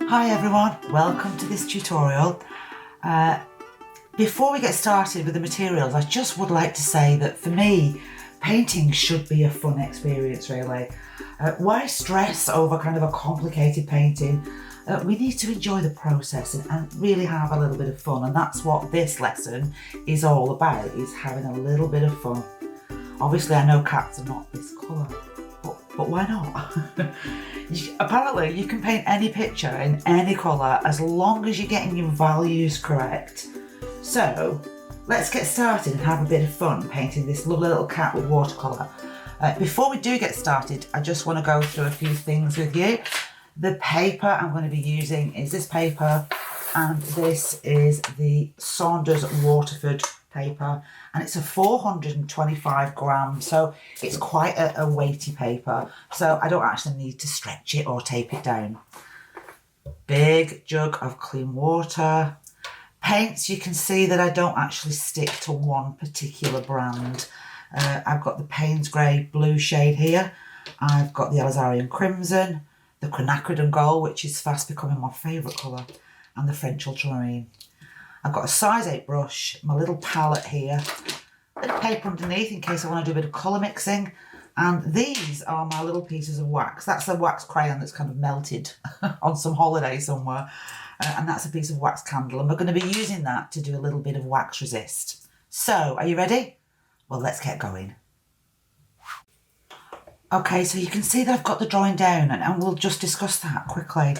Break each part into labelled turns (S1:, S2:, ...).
S1: Hi everyone, welcome to this tutorial. Before we get started with the materials, I just would like to say that for me, painting should be a fun experience really. Why stress over kind of a complicated painting? We need to enjoy the process and really have a little bit of fun, and that's what this lesson is all about, is having a little bit of fun. Obviously I know cats are not this colour, but why not? Apparently you can paint any picture in any colour as long as you're getting your values correct. So let's get started and have a bit of fun painting this lovely little cat with watercolour. Before we do get started, I just want to go through a few things with you. The paper I'm going to be using is this paper, and this is the Saunders Waterford paper, and it's a 425 grams, so it's quite a weighty paper, so I don't actually need to stretch it or tape it down. Big jug of clean water. Paints, you can see that I don't actually stick to one particular brand. I've got the Payne's Grey blue shade here, I've got the Alizarian Crimson, the Quinacridone Gold, which is fast becoming my favourite colour, and the French Ultramarine. I've got a size 8 brush, my little palette here, a bit of paper underneath in case I want to do a bit of colour mixing, and these are my little pieces of wax. That's the wax crayon that's kind of melted on some holiday somewhere, and that's a piece of wax candle, and we're going to be using that to do a little bit of wax resist. So, are you ready? Well, let's get going. Okay, so you can see that I've got the drawing down, and we'll just discuss that quickly.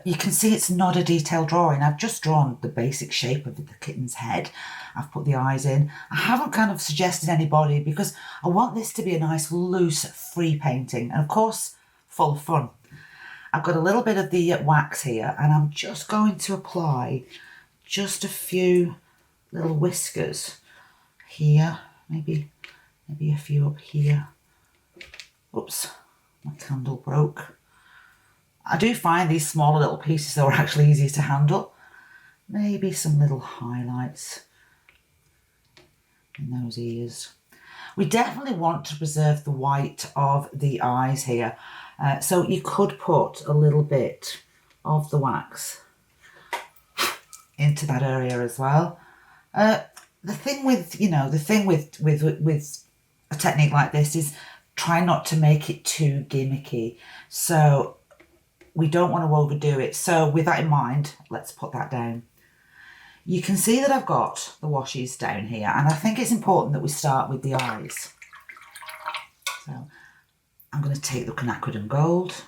S1: You can see it's not a detailed drawing. I've just drawn the basic shape of the kitten's head. I've put the eyes in. I haven't kind of suggested any body because I want this to be a nice, loose, free painting, and of course, full of fun. I've got a little bit of the wax here, and I'm just going to apply just a few little whiskers here, maybe a few up here. Oops, my candle broke. I do find these smaller little pieces though are actually easier to handle. Maybe some little highlights in those ears. We definitely want to preserve the white of the eyes here. So you could put a little bit of the wax into that area as well. The thing with a technique like this is try not to make it too gimmicky. So we don't want to overdo it. So with that in mind, let's put that down. You can see that I've got the washes down here, and I think it's important that we start with the eyes. So I'm going to take the Quinacridone Gold,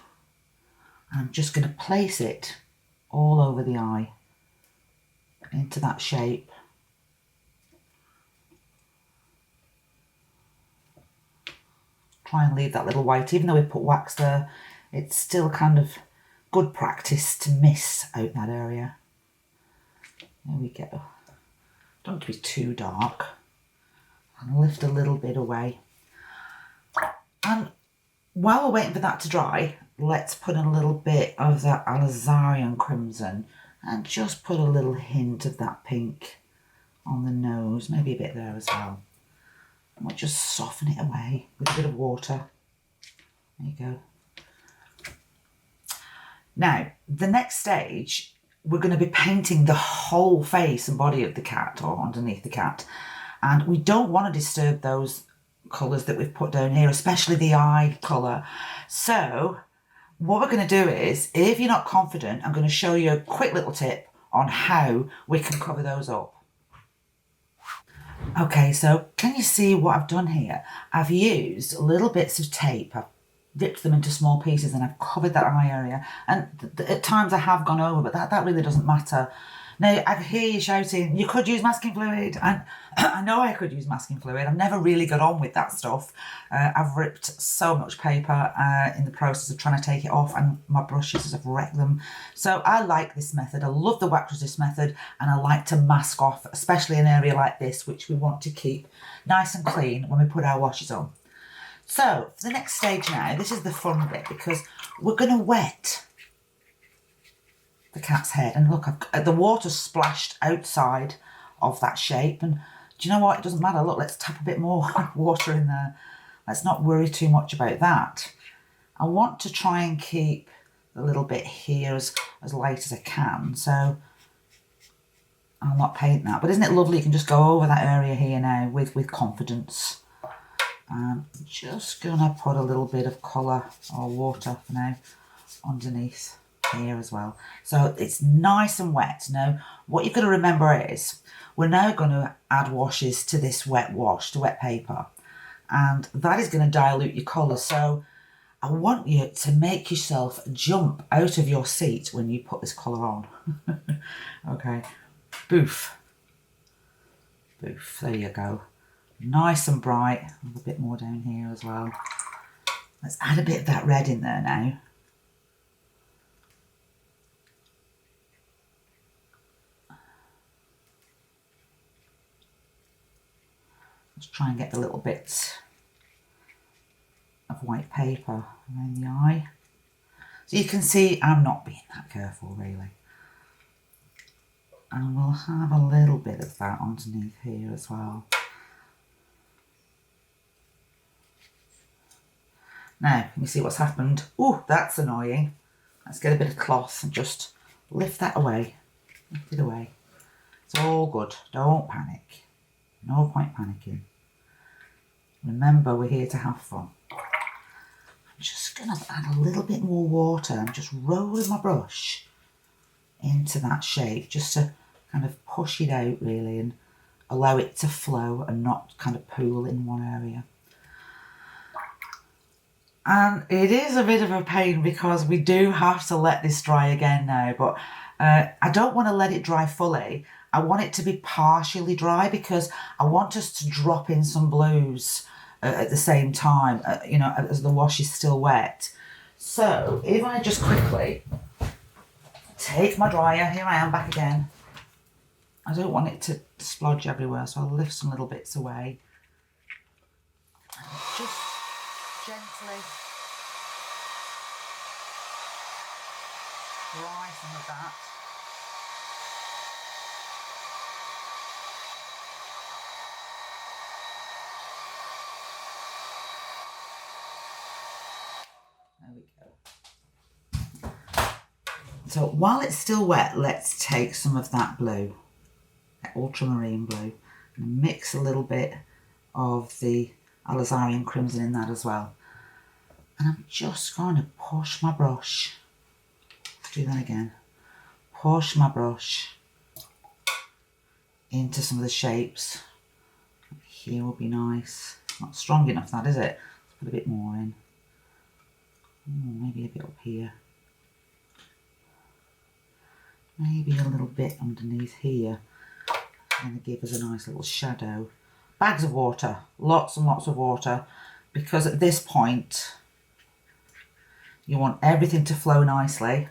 S1: and I'm just going to place it all over the eye into that shape. Try and leave that little white, even though we put wax there, it's still kind of good practice to miss out that area. There we go. Don't want to be too dark. And lift a little bit away. And while we're waiting for that to dry, let's put in a little bit of that Alizarian Crimson and just put a little hint of that pink on the nose, maybe a bit there as well. And we'll just soften it away with a bit of water. There you go. Now, the next stage, we're going to be painting the whole face and body of the cat, or underneath the cat. And we don't want to disturb those colours that we've put down here, especially the eye colour. So what we're going to do is, if you're not confident, I'm going to show you a quick little tip on how we can cover those up. Okay, so can you see what I've done here? I've used little bits of tape. I've ripped them into small pieces and I've covered that eye area. And at times I have gone over, but that really doesn't matter. Now, I hear you shouting, you could use masking fluid. And I know I could use masking fluid. I've never really got on with that stuff. I've ripped so much paper in the process of trying to take it off, and my brushes have wrecked them. So I like this method. I love the wax resist method, and I like to mask off, especially an area like this, which we want to keep nice and clean when we put our washes on. So for the next stage now, this is the fun bit, because we're going to wet the cat's head. And look, the water's splashed outside of that shape, and do you know what? It doesn't matter. Look, let's tap a bit more water in there. Let's not worry too much about that. I want to try and keep a little bit here as light as I can, so I'll not paint that. But isn't it lovely? You can just go over that area here now with confidence. And I'm just gonna put a little bit of colour or water for now underneath here as well. So it's nice and wet. Now, what you've got to remember is we're now going to add washes to this wet wash, to wet paper. And that is going to dilute your colour. So I want you to make yourself jump out of your seat when you put this colour on. Okay, boof. Boof, there you go. Nice and bright. A little bit more down here as well. Let's add a bit of that red in there now. Let's try and get a little bit of white paper around the eye. So you can see I'm not being that careful really. And we'll have a little bit of that underneath here as well. Now, can you see what's happened? Oh, that's annoying. Let's get a bit of cloth and just lift that away. Lift it away. It's all good. Don't panic. No point panicking. Remember, we're here to have fun. I'm just going to add a little bit more water and just rolling my brush into that shape just to kind of push it out really and allow it to flow and not kind of pool in one area. And it is a bit of a pain because we do have to let this dry again now, but I don't want to let it dry fully. I want it to be partially dry because I want us to drop in some blues at the same time, you know, as the wash is still wet. So if I just quickly take my dryer, here I am back again. I don't want it to splodge everywhere, so I'll lift some little bits away. And just gently dry some of that. There we go. So while it's still wet, let's take some of that blue, that ultramarine blue, and mix a little bit of the Alizarian crimson in that as well. And I'm just going to push my brush. Let's do that again. Push my brush into some of the shapes. Here will be nice. Not strong enough, that is it? Let's put a bit more in. Maybe a bit up here. Maybe a little bit underneath here. And give us a nice little shadow. Bags of water, lots and lots of water, because at this point you want everything to flow nicely.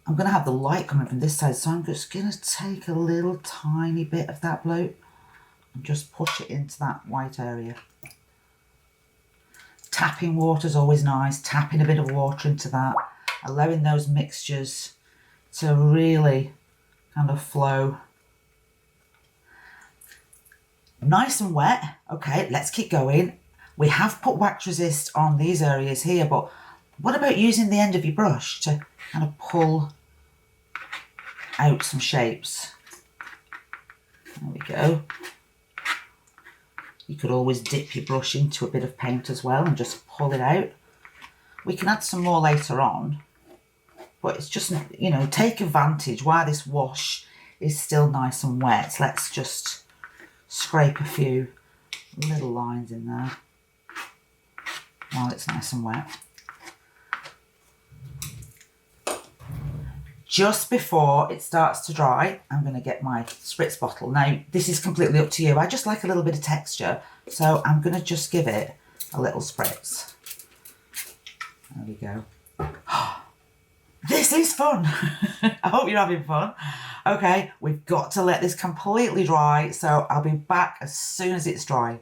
S1: I'm going to have the light coming from this side, so I'm just going to take a little tiny bit of that blue and just push it into that white area. Tapping water is always nice, tapping a bit of water into that, allowing those mixtures to really kind of flow. Nice and wet. Okay, let's keep going. We have put wax resist on these areas here, but what about using the end of your brush to kind of pull out some shapes? There we go. You could always dip your brush into a bit of paint as well and just pull it out. We can add some more later on, but it's just, you know, take advantage while this wash is still nice and wet. Let's just scrape a few little lines in there while it's nice and wet. Just before it starts to dry, I'm going to get my spritz bottle. Now, this is completely up to you. I just like a little bit of texture, so I'm going to just give it a little spritz. There we go. This is fun. I hope you're having fun. Okay, we've got to let this completely dry, so I'll be back as soon as it's dry.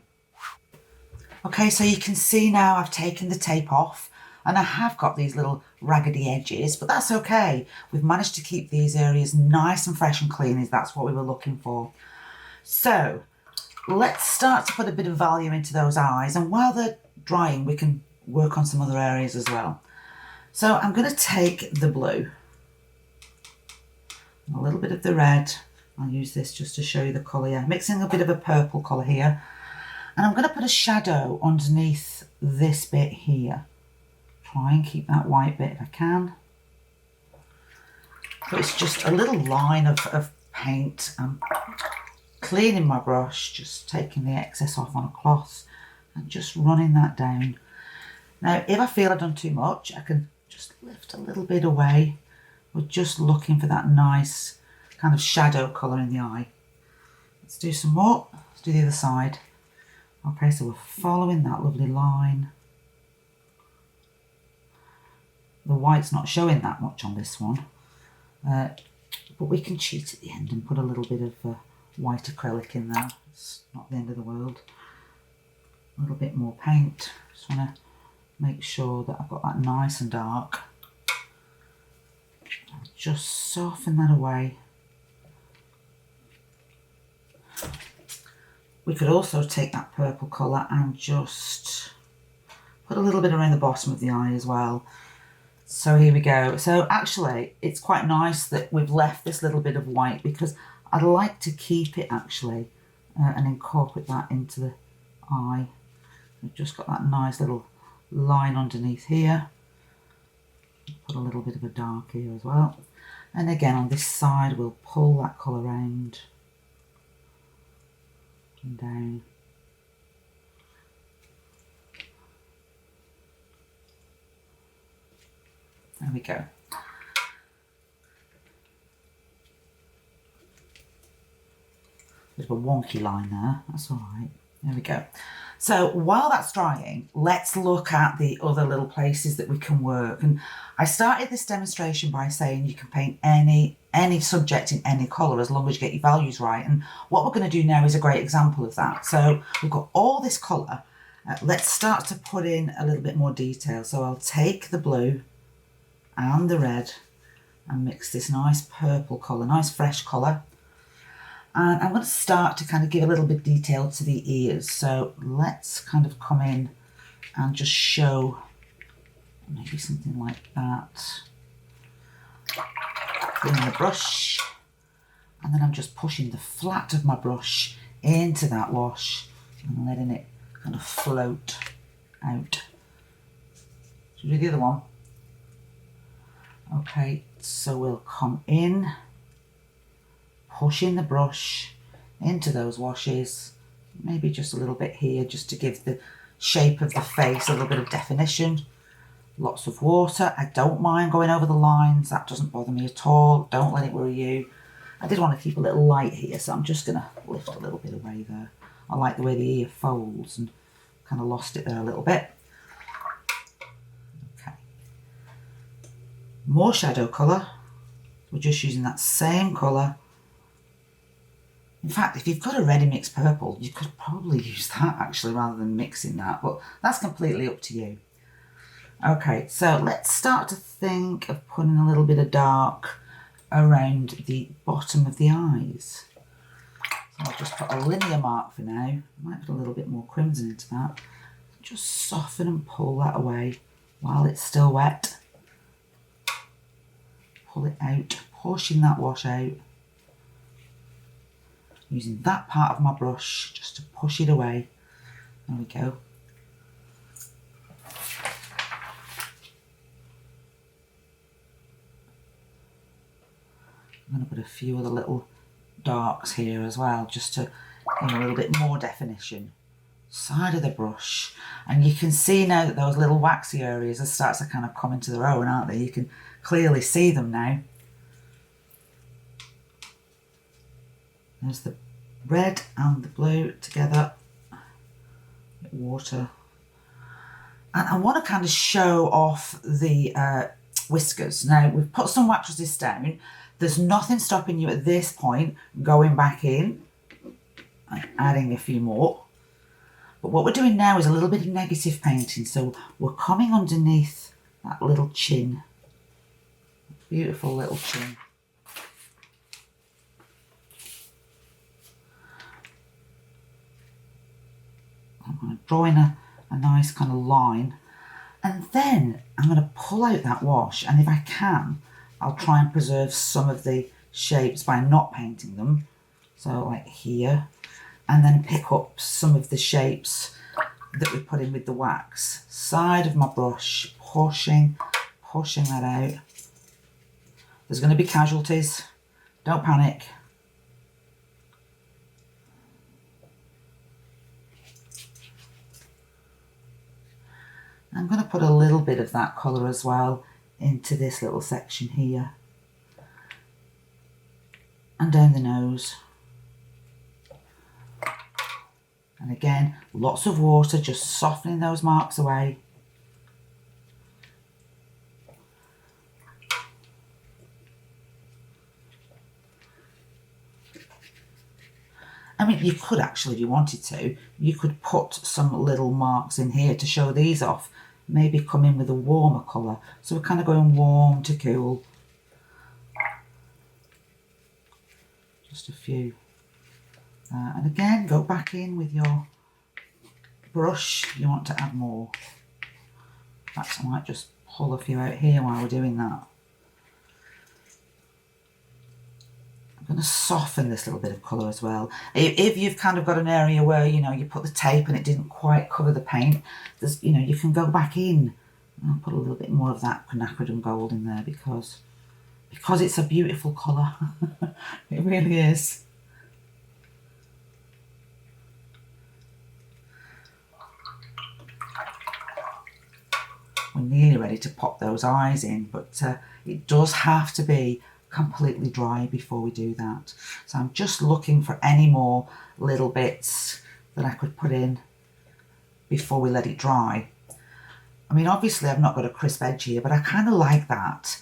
S1: Okay, so you can see now I've taken the tape off and I have got these little raggedy edges, but that's okay. We've managed to keep these areas nice and fresh and clean, as that's what we were looking for. So let's start to put a bit of volume into those eyes, and while they're drying we can work on some other areas as well. So I'm going to take the blue, a little bit of the red. I'll use this just to show you the colour. Yeah, mixing a bit of a purple colour here. And I'm going to put a shadow underneath this bit here. Try and keep that white bit if I can. So it's just a little line of paint. I'm cleaning my brush, just taking the excess off on a cloth and just running that down. Now, if I feel I've done too much, I can just lift a little bit away. We're just looking for that nice kind of shadow colour in the eye. Let's do some more. Let's do the other side. Okay, so we're following that lovely line. The white's not showing that much on this one, but we can cheat at the end and put a little bit of white acrylic in there. It's not the end of the world. A little bit more paint. Just want to make sure that I've got that nice and dark. Just soften that away. We could also take that purple colour and just put a little bit around the bottom of the eye as well. So here we go. So actually it's quite nice that we've left this little bit of white because I'd like to keep it actually and incorporate that into the eye. We've just got that nice little line underneath here. Put a little bit of a dark here as well. And again on this side we'll pull that colour round and down. There we go. Bit of a wonky line there, that's all right. There we go. So while that's drying, let's look at the other little places that we can work. And I started this demonstration by saying you can paint any subject in any colour as long as you get your values right. And what we're going to do now is a great example of that. So we've got all this colour. Let's start to put in a little bit more detail. So I'll take the blue and the red and mix this nice purple colour, nice fresh colour. And I'm going to start to kind of give a little bit of detail to the ears. So let's kind of come in and just show maybe something like that. Clean the brush. And then I'm just pushing the flat of my brush into that wash and letting it kind of float out. Should we do the other one? Okay, so we'll come in, pushing the brush into those washes, maybe just a little bit here just to give the shape of the face a little bit of definition. Lots of water. I don't mind going over the lines, that doesn't bother me at all. Don't let it worry you. I did want to keep a little light here, so I'm just going to lift a little bit away there. I like the way the ear folds and kind of lost it there a little bit. Okay. More shadow colour. We're just using that same colour. In fact, if you've got a ready mixed purple, you could probably use that actually rather than mixing that, but that's completely up to you. Okay, so let's start to think of putting a little bit of dark around the bottom of the eyes. So I'll just put a linear mark for now. I might put a little bit more crimson into that. Just soften and pull that away while it's still wet. Pull it out, pushing that wash out. Using that part of my brush just to push it away. There we go. I'm going to put a few other little darks here as well, just to give a little bit more definition. Side of the brush, and you can see now that those little waxy areas are starting to kind of come into their own, aren't they? You can clearly see them now. There's the red and the blue together. Water. And I want to kind of show off the whiskers. Now, we've put some wax resist down. There's nothing stopping you at this point going back in and adding a few more. But what we're doing now is a little bit of negative painting. So we're coming underneath that little chin. Beautiful little chin. I'm drawing a nice kind of line. And then I'm going to pull out that wash, and if I can, I'll try and preserve some of the shapes by not painting them. So like here, and then pick up some of the shapes that we put in with the wax. Side of my brush, pushing that out. There's going to be casualties, don't panic. I'm going to put a little bit of that colour as well into this little section here. And down the nose. And again, lots of water, just softening those marks away. I mean, you could actually, if you wanted to, you could put some little marks in here to show these off. Maybe come in with a warmer colour. So we're kind of going warm to cool. Just a few. And again, go back in with your brush. You want to add more. In fact, I might just pull a few out here while we're doing that. I'm going to soften this little bit of colour as well. If you've kind of got an area where, you know, you put the tape and it didn't quite cover the paint, there's, you know, you can go back in and put a little bit more of that quinacridone gold in there because it's a beautiful colour. It really is. We're nearly ready to pop those eyes in, but it does have to be completely dry before we do that. So I'm just looking for any more little bits that I could put in before we let it dry. I mean, obviously I've not got a crisp edge here, but I kind of like that.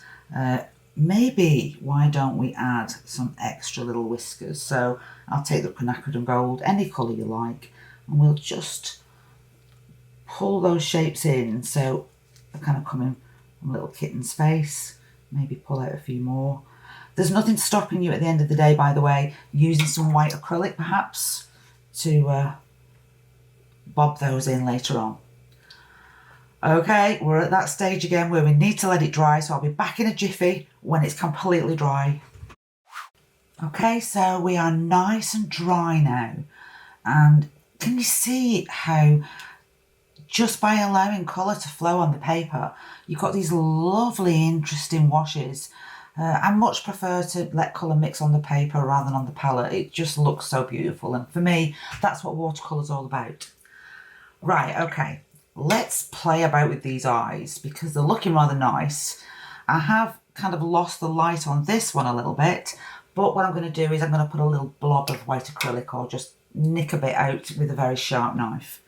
S1: Maybe why don't we add some extra little whiskers? So I'll take the quinacridone gold, any colour you like, and we'll just pull those shapes in so they're kind of coming from little Kitten's face. Maybe pull out a few more. There's nothing stopping you at the end of the day, by the way, using some white acrylic perhaps to bob those in later on. Okay, we're at that stage again where we need to let it dry, so I'll be back in a jiffy when it's completely dry. Okay, so we are nice and dry now, and can you see how just by allowing colour to flow on the paper, you've got these lovely, interesting washes. I much prefer to let colour mix on the paper rather than on the palette. It just looks so beautiful, and for me, that's what watercolour's all about. Right, okay, let's play about with these eyes because they're looking rather nice. I have kind of lost the light on this one a little bit, but what I'm going to do is I'm going to put a little blob of white acrylic or just nick a bit out with a very sharp knife.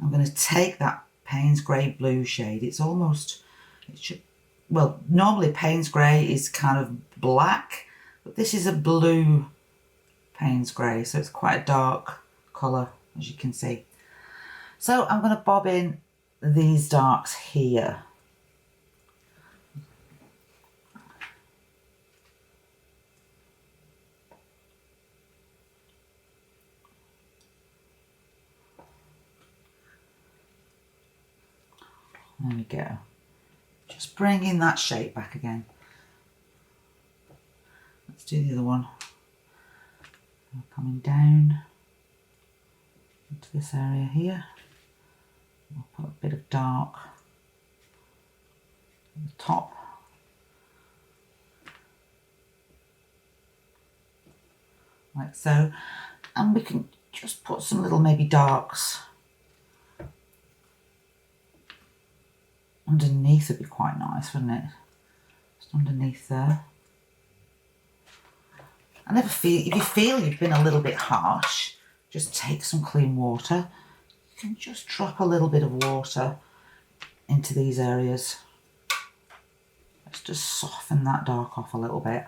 S1: I'm going to take that Payne's Grey Blue shade. It's almost, it should, well, normally Payne's Grey is kind of black, but this is a blue Payne's Grey, so it's quite a dark colour, as you can see. So I'm going to bob in these darks here. There we go. Just bringing that shape back again. Let's do the other one. Coming down into this area here. I'll put a bit of dark at the top. Like so. And we can just put some little maybe darks underneath. Would be quite nice, wouldn't it? Just underneath there. I never feel, if you feel you've been a little bit harsh, just take some clean water. You can just drop a little bit of water into these areas. Let's just soften that dark off a little bit.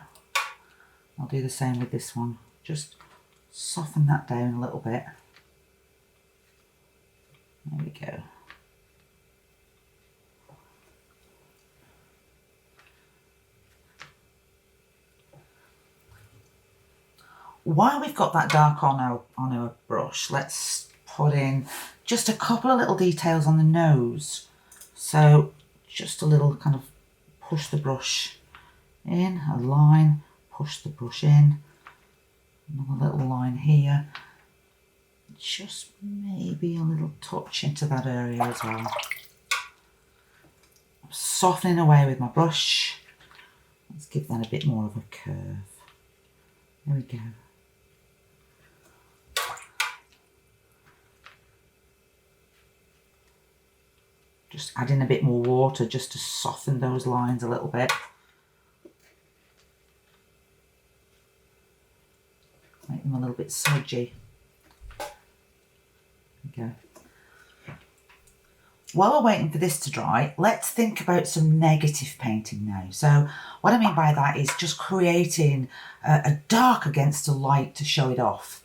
S1: I'll do the same with this one. Just soften that down a little bit. There we go. While we've got that dark on our brush, let's put in just a couple of little details on the nose. So just a little kind of push the brush in, a line, push the brush in, another little line here, just maybe a little touch into that area as well. I'm softening away with my brush. Let's give that a bit more of a curve. There we go. Just adding a bit more water just to soften those lines a little bit. Make them a little bit smudgy. There we go. While we're waiting for this to dry, let's think about some negative painting now. So what I mean by that is just creating a dark against a light to show it off.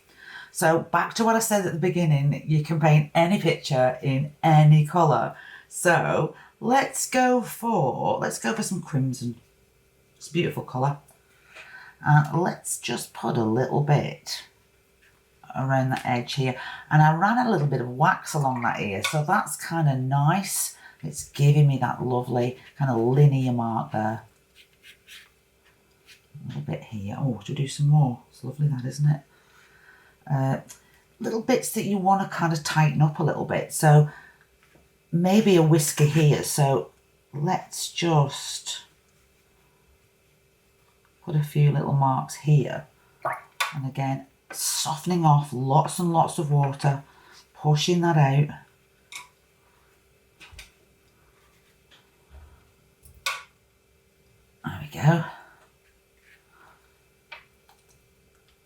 S1: So back to what I said at the beginning, you can paint any picture in any colour. So let's go for some crimson. It's a beautiful colour. And let's just put a little bit around the edge here. And I ran a little bit of wax along that ear, so that's kind of nice. It's giving me that lovely kind of linear mark there. A little bit here. Oh, to do some more. It's lovely that, isn't it? Little bits that you want to kind of tighten up a little bit. So maybe a whisker here. So let's just put a few little marks here. And again, softening off, lots and lots of water, pushing that out. There we go.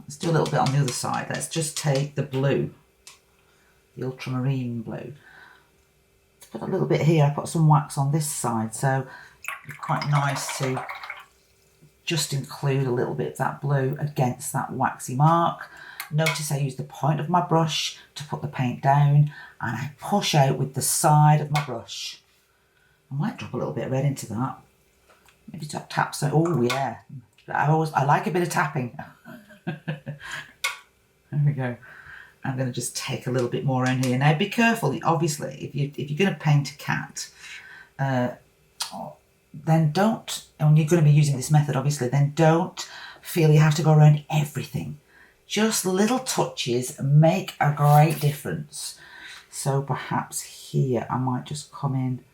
S1: Let's do a little bit on the other side. Let's just take the blue, the ultramarine blue. Put a little bit here. I put some wax on this side, so it's quite nice to just include a little bit of that blue against that waxy mark. Notice I use the point of my brush to put the paint down, and I push out with the side of my brush. I might drop a little bit of red into that. Maybe tap some. Oh yeah, I like a bit of tapping. There we go. I'm going to just take a little bit more in here. Now be careful, obviously, if you're going to paint a cat, then don't, and you're going to be using this method obviously, then don't feel you have to go around everything. Just little touches make a great difference. So perhaps here I might just come in,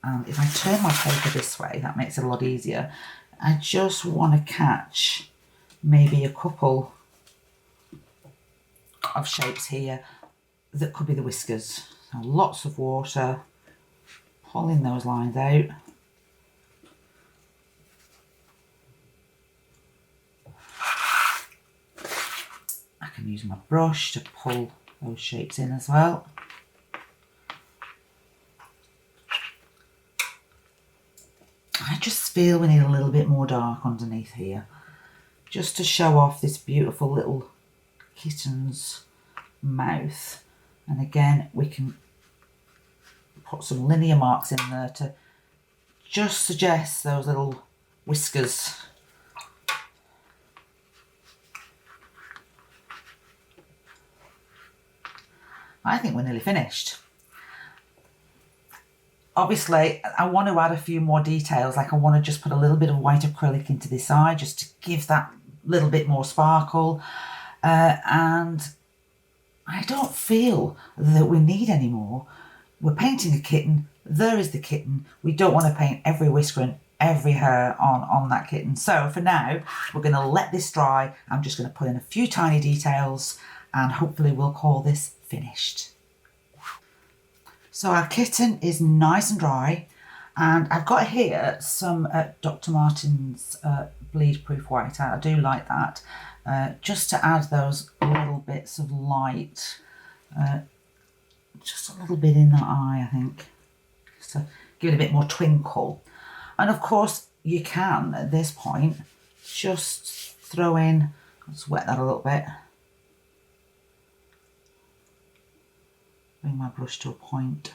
S1: and if I turn my paper this way, that makes it a lot easier. I just want to catch maybe a couple of shapes here that could be the whiskers. So lots of water, pulling those lines out. I can use my brush to pull those shapes in as well. I just feel we need a little bit more dark underneath here, just to show off this beautiful little kitten's mouth. And again, we can put some linear marks in there to just suggest those little whiskers. I think we're nearly finished. Obviously, I want to add a few more details, like I want to just put a little bit of white acrylic into this eye just to give that little bit more sparkle. And I don't feel that we need any more. We're painting a kitten. There is the kitten. We don't want to paint every whisker and every hair on that kitten. So for now, we're going to let this dry. I'm just going to put in a few tiny details, and hopefully we'll call this finished. So our kitten is nice and dry, and I've got here some Dr. Martens bleed proof white. I do like that, just to add those little bits of light, just a little bit in that eye, I think, just to give it a bit more twinkle. And of course you can at this point just throw in, let's wet that a little bit, bring my brush to a point,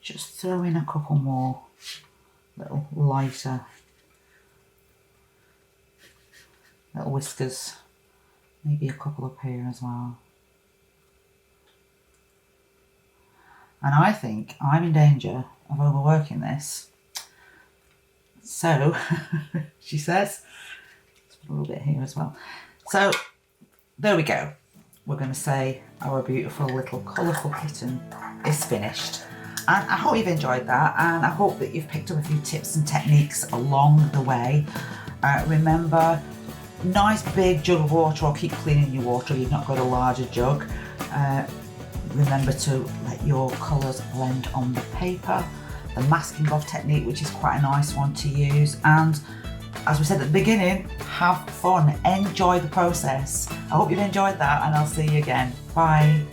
S1: just throw in a couple more little lighter little whiskers, maybe a couple up here as well. And I think I'm in danger of overworking this. So, she says, let's put a little bit here as well. So, there we go. We're going to say our beautiful little colourful kitten is finished. And I hope you've enjoyed that, and I hope that you've picked up a few tips and techniques along the way. Remember, nice big jug of water, or keep cleaning your water if you've not got a larger jug. Remember to let your colours blend on the paper. The masking off technique, which is quite a nice one to use. And as we said at the beginning, have fun, enjoy the process. I hope you've enjoyed that, and I'll see you again. Bye.